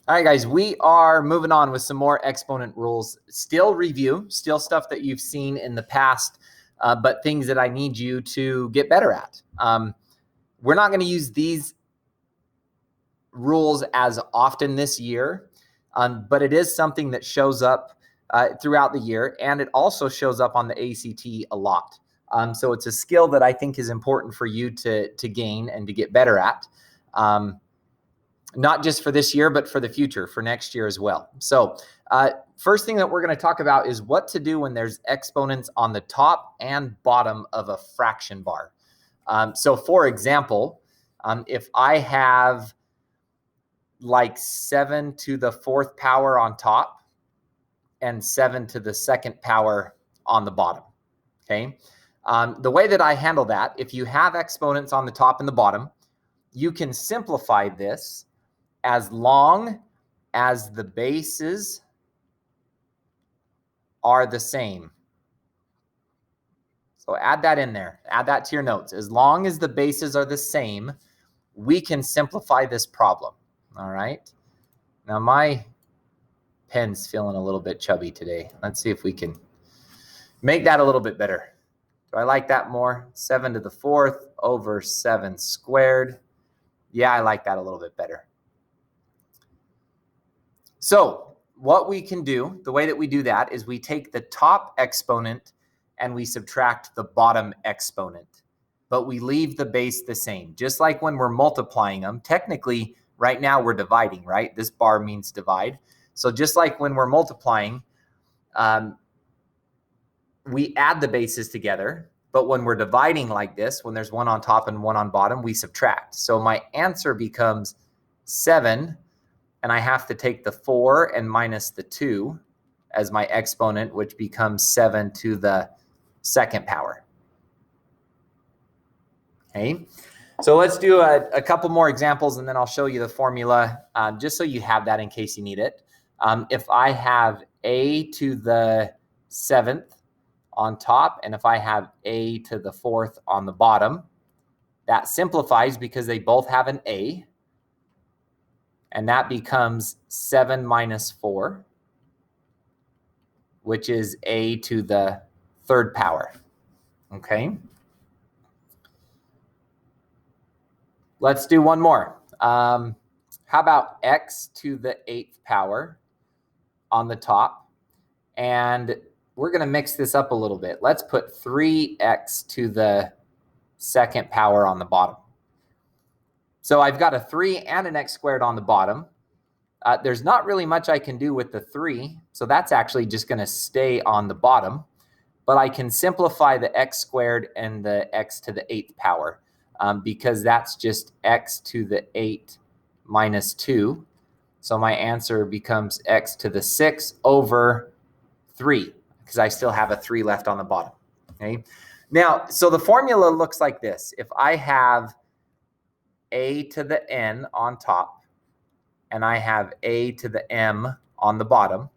All right, guys, we are moving on with some more exponent rules. Still review, still stuff that you've seen in the past, but things that I need you to get better at. We're not going to use these rules as often this year, but it is something that shows up throughout the year, and it also shows up on the ACT a lot. So it's a skill that I think is important for you to gain and to get better at. Not just for this year, but for the future, for next year as well. So first thing that we're going to talk about is what to do when there's exponents on the top and bottom of a fraction bar. So for example, if I have like 7 to the 4th power on top and 7 to the 2nd power on the bottom, okay? The way that I handle that, if you have exponents on the top and the bottom, you can simplify this as long as the bases are the same. So add that in there. Add that to your notes. As long as the bases are the same, we can simplify this problem. All right. Now my pen's feeling a little bit chubby today. Let's see if we can make that a little bit better. Do I like that more? 7 to the 4th over 7 squared. Yeah, I like that a little bit better. So what we can do, the way that we do that is we take the top exponent and we subtract the bottom exponent, but we leave the base the same. Just like when we're multiplying them, technically right now we're dividing, right? This bar means divide. So just like when we're multiplying, we add the bases together, but when we're dividing like this, when there's one on top and one on bottom, we subtract. So my answer becomes 7. And I have to take the 4 and minus the 2 as my exponent, which becomes 7 to the 2nd power. Okay, so let's do a couple more examples, and then I'll show you the formula, just so you have that in case you need it. If I have a to the 7th on top, and if I have a to the 4th on the bottom, that simplifies because they both have an a. And that becomes 7 minus 4, which is a to the 3rd power. Okay. Let's do one more. How about x to the 8th power on the top? And we're going to mix this up a little bit. Let's put 3x to the 2nd power on the bottom. So I've got a 3 and an x squared on the bottom. There's not really much I can do with the 3, so that's actually just going to stay on the bottom. But I can simplify the x squared and the x to the 8th power because that's just x to the 8 minus 2. So my answer becomes x to the 6 over 3 because I still have a 3 left on the bottom. Okay. Now, so the formula looks like this. If I have a to the n on top, and I have a to the m on the bottom,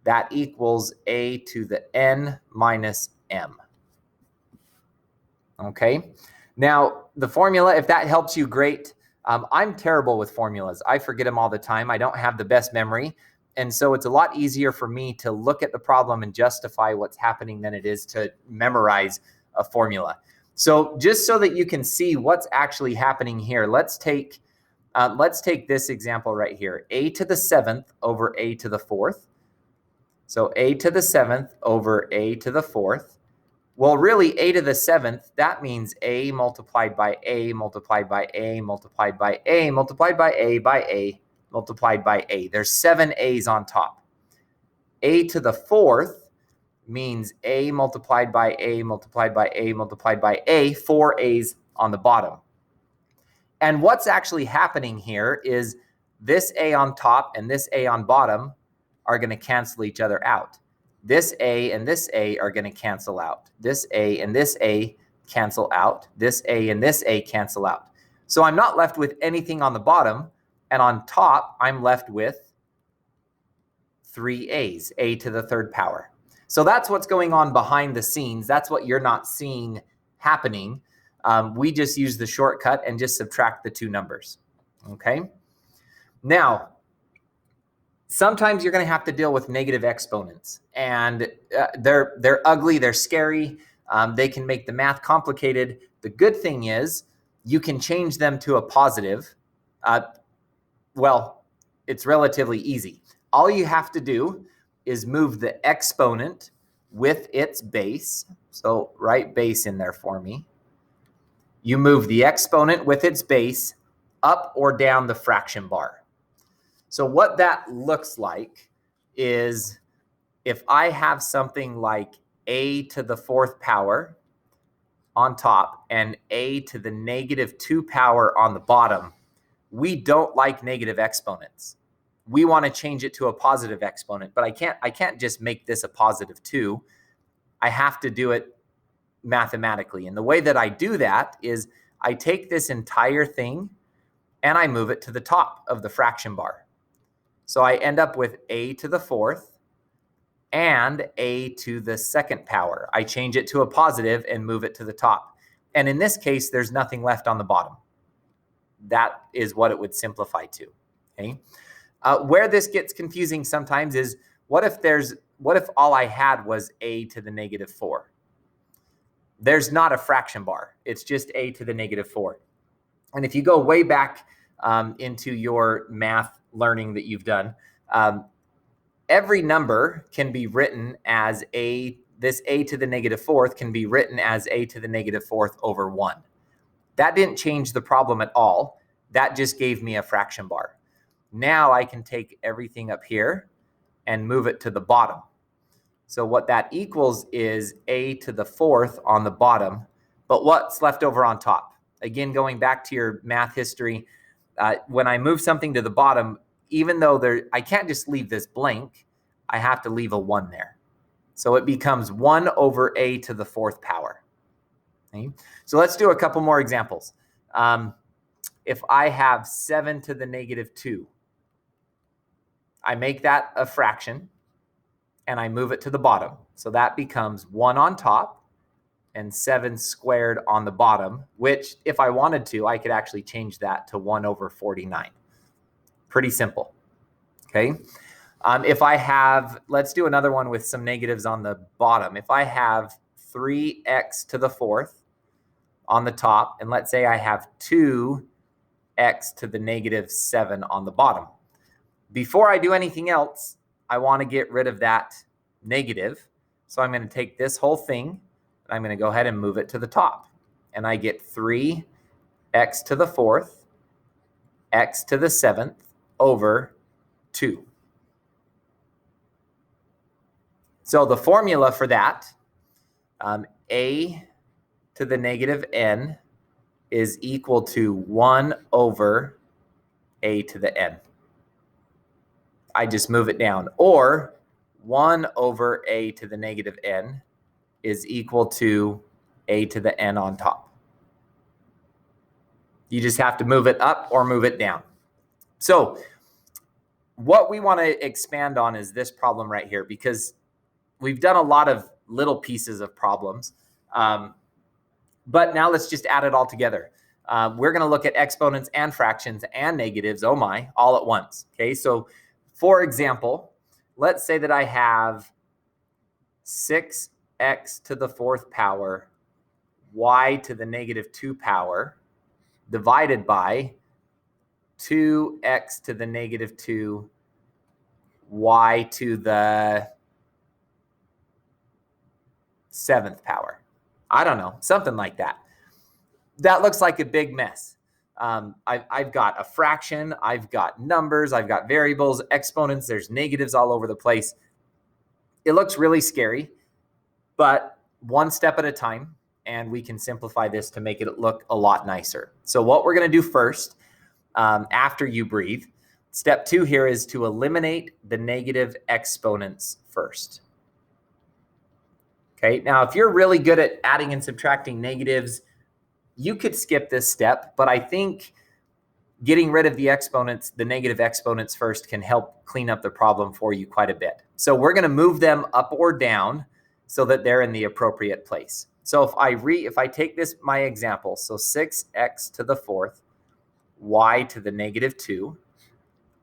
that equals a to the n minus m. Okay, now the formula, if that helps you, great. I'm terrible with formulas. I forget them all the time. I don't have the best memory. And so it's a lot easier for me to look at the problem and justify what's happening than it is to memorize a formula. So just so that you can see what's actually happening here, let's take this example right here, a to the 7th over a to the 4th. So a to the 7th over a to the 4th. Well, really, a to the 7th, that means a multiplied by a multiplied by a multiplied by a multiplied by a by a multiplied by a. There's 7 a's on top. A to the 4th means a multiplied by a multiplied by a multiplied by a, 4 a's on the bottom. And what's actually happening here is this a on top and this a on bottom are going to cancel each other out. This a and this a are going to cancel out. This a and this a cancel out. This a and this a cancel out. So I'm not left with anything on the bottom, and on top I'm left with 3 a's, a to the 3rd power. So that's what's going on behind the scenes. That's what you're not seeing happening. We just use the shortcut and just subtract the two numbers. Okay. Now, Sometimes you're going to have to deal with negative exponents, and they're ugly, they're scary, they can make the math complicated. The good thing is you can change them to a positive. Well, it's relatively easy. All you have to do is move the exponent with its base. So write base in there for me. You move the exponent with its base up or down the fraction bar. So what that looks like is if I have something like a to the fourth power on top and a to the negative 2 power on the bottom, we don't like negative exponents. We want to change it to a positive exponent, but I can't just make this a positive 2. I have to do it mathematically. And the way that I do that is I take this entire thing and I move it to the top of the fraction bar. So I end up with a to the fourth and a to the second power. I change it to a positive and move it to the top. And in this case, there's nothing left on the bottom. That is what it would simplify to. Okay. Where this gets confusing sometimes is what if all I had was a to the negative 4? There's not a fraction bar. It's just a to the negative 4. And if you go way back into your math learning that you've done, every number can be written as this a to the negative 4th can be written as a to the negative 4th over 1. That didn't change the problem at all. That just gave me a fraction bar. Now I can take everything up here and move it to the bottom. So what that equals is a to the 4th on the bottom, but what's left over on top? Again, going back to your math history, when I move something to the bottom, even though I can't just leave this blank, I have to leave a 1 there. So it becomes 1 over a to the 4th power. Okay? So let's do a couple more examples. If I have 7 to the negative 2, I make that a fraction and I move it to the bottom. So that becomes 1 on top and 7 squared on the bottom, which if I wanted to, I could actually change that to 1 over 49. Pretty simple. Okay. If I have, let's do another one with some negatives on the bottom. If I have 3x to the 4th on the top, and let's say I have 2x to the negative 7 on the bottom. Before I do anything else, I want to get rid of that negative. So I'm going to take this whole thing and I'm going to go ahead and move it to the top. And I get 3x to the 4th, x to the 7th over 2. So the formula for that, a to the negative n is equal to 1 over a to the n. I just move it down. Or 1 over a to the negative n is equal to a to the n on top. You just have to move it up or move it down. So what we want to expand on is this problem right here, because we've done a lot of little pieces of problems. But now let's just add it all together. We're going to look at exponents and fractions and negatives, oh my, all at once. Okay, so for example, let's say that I have 6x to the 4th power, y to the negative 2 power, divided by 2x to the negative 2, y to the 7th power. I don't know, something like that. That looks like a big mess. I've got a fraction, I've got numbers, I've got variables, exponents, there's negatives all over the place. It looks really scary, but one step at a time, and we can simplify this to make it look a lot nicer. So what we're going to do first, after you breathe, step 2 here is to eliminate the negative exponents first. Okay, now if you're really good at adding and subtracting negatives, you could skip this step, but I think getting rid of the exponents, the negative exponents first, can help clean up the problem for you quite a bit. So we're going to move them up or down so that they're in the appropriate place. So if I take this, my example, so 6x to the 4th, y to the negative 2,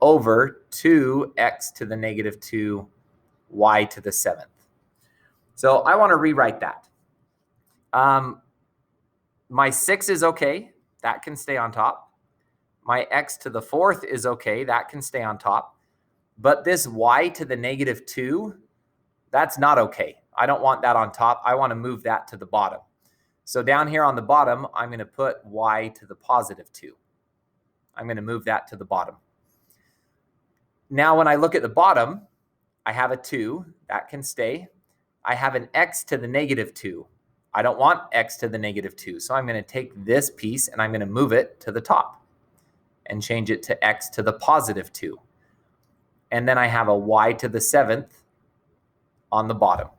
over 2x to the negative 2 y to the 7th. So I want to rewrite that. My 6 is okay. That can stay on top. My x to the 4th is okay. That can stay on top. But this y to the negative 2, that's not okay. I don't want that on top. I want to move that to the bottom. So down here on the bottom, I'm going to put y to the positive 2. I'm going to move that to the bottom. Now, when I look at the bottom, I have a 2. That can stay. I have an x to the negative 2. I don't want x to the negative 2. So I'm going to take this piece and I'm going to move it to the top and change it to x to the positive 2. And then I have a y to the 7th on the bottom.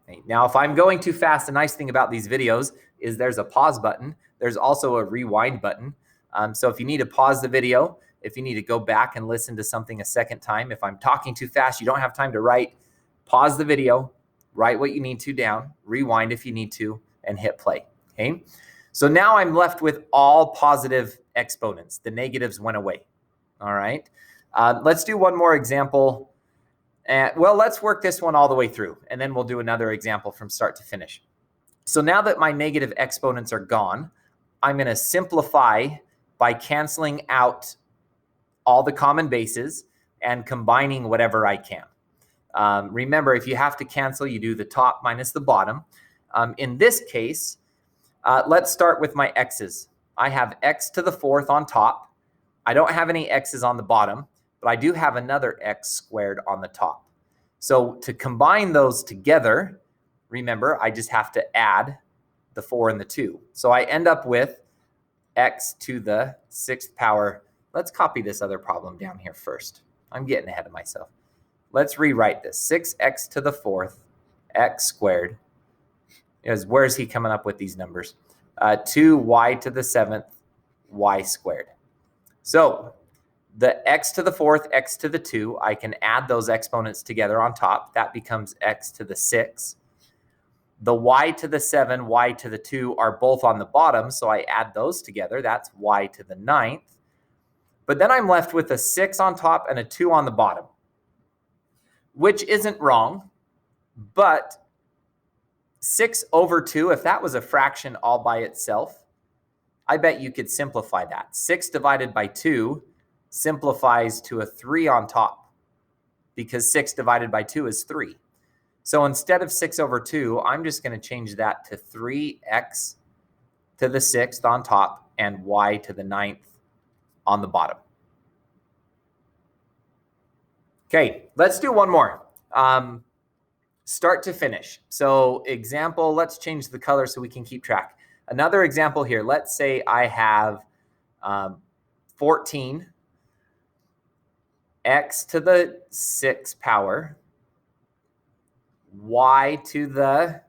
Okay. Now, if I'm going too fast, the nice thing about these videos is there's a pause button. There's also a rewind button. So if you need to pause the video, if you need to go back and listen to something a second time, if I'm talking too fast, you don't have time to write, pause the video, write what you need to down, rewind if you need to, and hit play. Okay. So now I'm left with all positive exponents. The negatives went away. All right. Let's do one more example. Well, let's work this one all the way through, and then we'll do another example from start to finish. So now that my negative exponents are gone, I'm going to simplify by canceling out all the common bases and combining whatever I can. Remember, if you have to cancel, you do the top minus the bottom. In this case, let's start with my x's. I have x to the 4th on top. I don't have any x's on the bottom, but I do have another x squared on the top. So to combine those together, remember, I just have to add the 4 and the 2. So I end up with x to the 6th power. Let's copy this other problem down here first. I'm getting ahead of myself. Let's rewrite this. 6x to the 4th, x squared. Where's he coming up with these numbers? 2y to the 7th, y squared. So the x to the 4th, x to the 2, I can add those exponents together on top. That becomes x to the 6. The y to the 7, y to the 2 are both on the bottom, so I add those together. That's y to the 9th. But then I'm left with a 6 on top and a 2 on the bottom, which isn't wrong, but 6 over 2, if that was a fraction all by itself, I bet you could simplify that. 6 divided by 2 simplifies to a 3 on top, because 6 divided by 2 is 3. So instead of 6 over 2, I'm just going to change that to 3x to the 6th on top and y to the 9th on the bottom. Okay, let's do one more. Start to finish. So example, let's change the color so we can keep track. Another example here. Let's say I have 14 x to the 6th power, y to the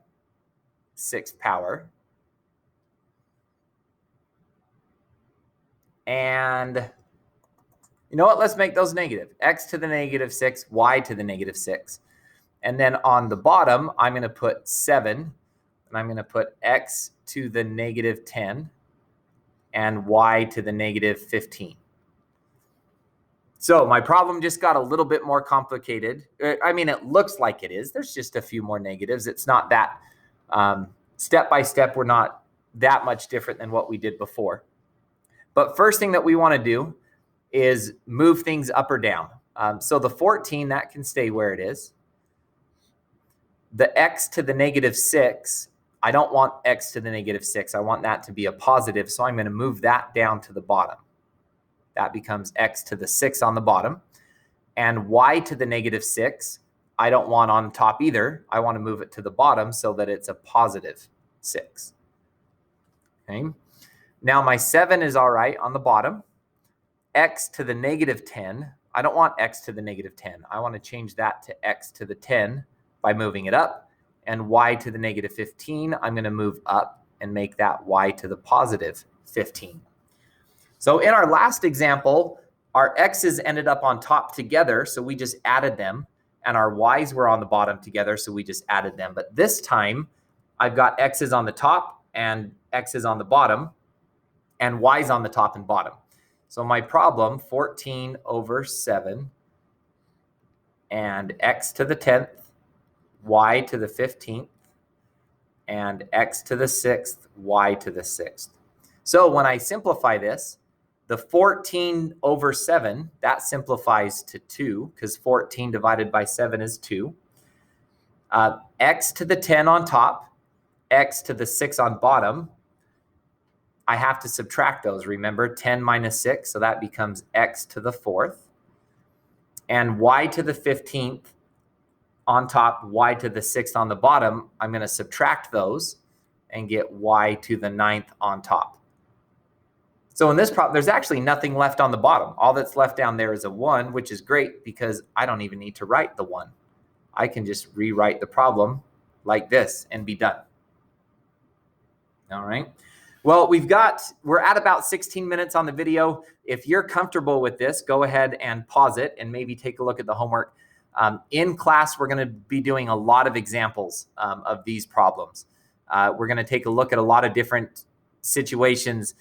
6th power, and you know what? Let's make those negative. X to the negative 6, y to the negative 6. And then on the bottom, I'm going to put 7, and I'm going to put x to the negative 10 and y to the negative 15. So my problem just got a little bit more complicated. I mean, it looks like it is. There's just a few more negatives. It's not that step by step. We're not that much different than what we did before. But first thing that we want to do is move things up or down. So the 14, that can stay where it is. The x to the negative 6, I don't want x to the negative 6. I want that to be a positive, so I'm going to move that down to the bottom. That becomes x to the 6 on the bottom. And y to the negative 6, I don't want on top either. I want to move it to the bottom so that it's a positive 6. Okay. Now my 7 is all right on the bottom. X to the negative 10, I don't want x to the negative 10. I want to change that to x to the 10 by moving it up. And y to the negative 15, I'm going to move up and make that y to the positive 15. So in our last example, our x's ended up on top together, so we just added them, and our y's were on the bottom together, so we just added them. But this time, I've got x's on the top and x's on the bottom, and y's on the top and bottom. So my problem, 14 over 7 and x to the 10th, y to the 15th, and x to the 6th, y to the 6th. So when I simplify this, the 14 over 7, that simplifies to 2 because 14 divided by 7 is 2. X to the 10 on top, x to the 6 on bottom. I have to subtract those, remember, 10 minus 6, so that becomes x to the 4th. And y to the 15th on top, y to the 6th on the bottom, I'm going to subtract those and get y to the 9th on top. So in this problem, there's actually nothing left on the bottom. All that's left down there is a 1, which is great because I don't even need to write the 1. I can just rewrite the problem like this and be done. All right. Well, we're at about 16 minutes on the video. If you're comfortable with this, go ahead and pause it and maybe take a look at the homework. In class, we're going to be doing a lot of examples of these problems. We're going to take a look at a lot of different situations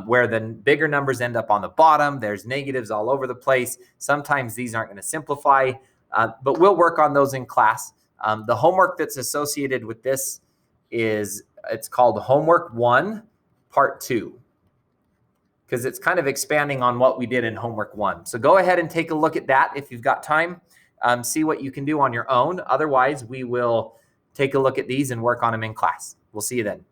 where the bigger numbers end up on the bottom. There's negatives all over the place. Sometimes these aren't going to simplify, but we'll work on those in class. The homework that's associated with this it's called Homework 1, Part 2, because it's kind of expanding on what we did in Homework 1. So go ahead and take a look at that if you've got time. See what you can do on your own. Otherwise, we will take a look at these and work on them in class. We'll see you then.